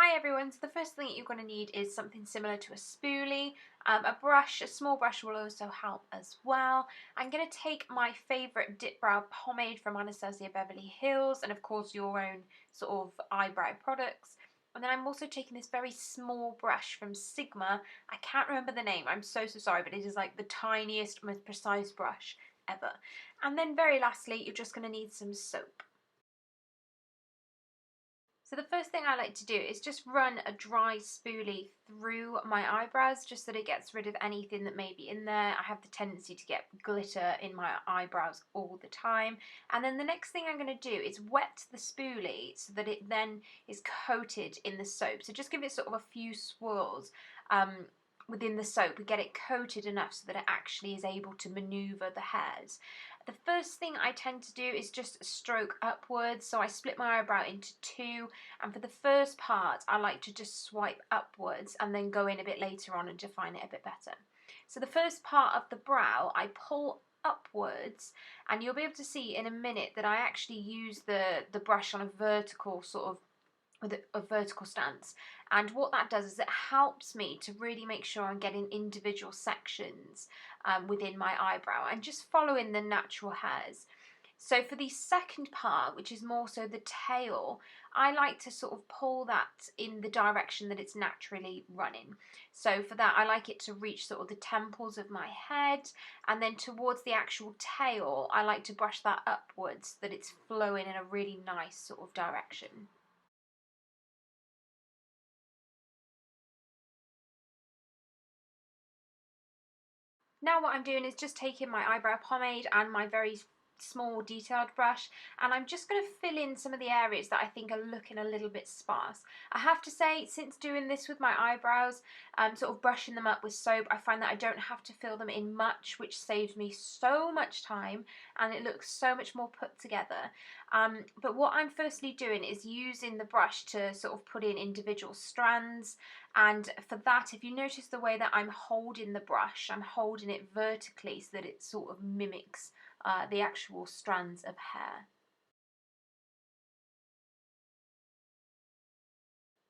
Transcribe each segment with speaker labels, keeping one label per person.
Speaker 1: Hi everyone, so the first thing that you're going to need is something similar to a spoolie. A brush, a small brush will also help as well. I'm going to take my favourite dip brow pomade from Anastasia Beverly Hills and of course your own sort of eyebrow products. And then I'm also taking this very small brush from Sigma. I can't remember the name, I'm so sorry, but it is like the tiniest, most precise brush ever. And then very lastly, you're just going to need some soap. So the first thing I like to do is just run a dry spoolie through my eyebrows just so that it gets rid of anything that may be in there. I have the tendency to get glitter in my eyebrows all the time. And then the next thing I'm going to do is wet the spoolie so that it then is coated in the soap. So just give it sort of a few swirls within the soap. We get it coated enough so that it actually is able to maneuver the hairs. The first thing I tend to do is just stroke upwards, so I split my eyebrow into two, and for the first part I like to just swipe upwards and then go in a bit later on and define it a bit better. So the first part of the brow I pull upwards, and you'll be able to see in a minute that I actually use the brush on a vertical sort of with a vertical stance, and what that does is it helps me to really make sure I'm getting individual sections within my eyebrow and just following the natural hairs. So for the second part, which is more so the tail, I like to sort of pull that in the direction that it's naturally running. So for that I like it to reach sort of the temples of my head, and then towards the actual tail I like to brush that upwards so that it's flowing in a really nice sort of direction. Now what I'm doing is just taking my eyebrow pomade and my very small detailed brush, and I'm just going to fill in some of the areas that I think are looking a little bit sparse. I have to say, since doing this with my eyebrows, sort of brushing them up with soap, I find that I don't have to fill them in much, which saves me so much time and it looks so much more put together. But what I'm firstly doing is using the brush to sort of put in individual strands, and for that, if you notice the way that I'm holding the brush, I'm holding it vertically so that it sort of mimics the actual strands of hair.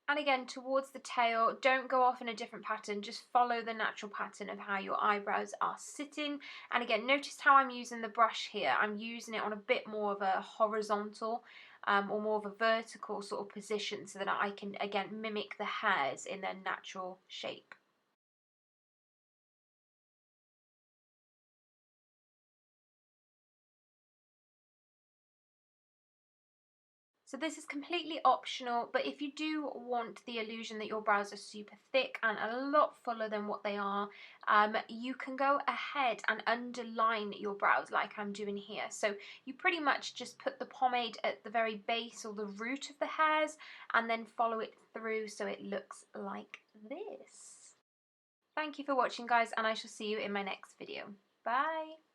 Speaker 1: And again, towards the tail, don't go off in a different pattern, just follow the natural pattern of how your eyebrows are sitting. And again, notice how I'm using the brush here. I'm using it on a bit more of a horizontal or more of a vertical sort of position so that I can, again, mimic the hairs in their natural shape. So this is completely optional, but if you do want the illusion that your brows are super thick and a lot fuller than what they are, you can go ahead and underline your brows like I'm doing here. So you pretty much just put the pomade at the very base or the root of the hairs and then follow it through so it looks like this. Thank you for watching, guys, and I shall see you in my next video. Bye!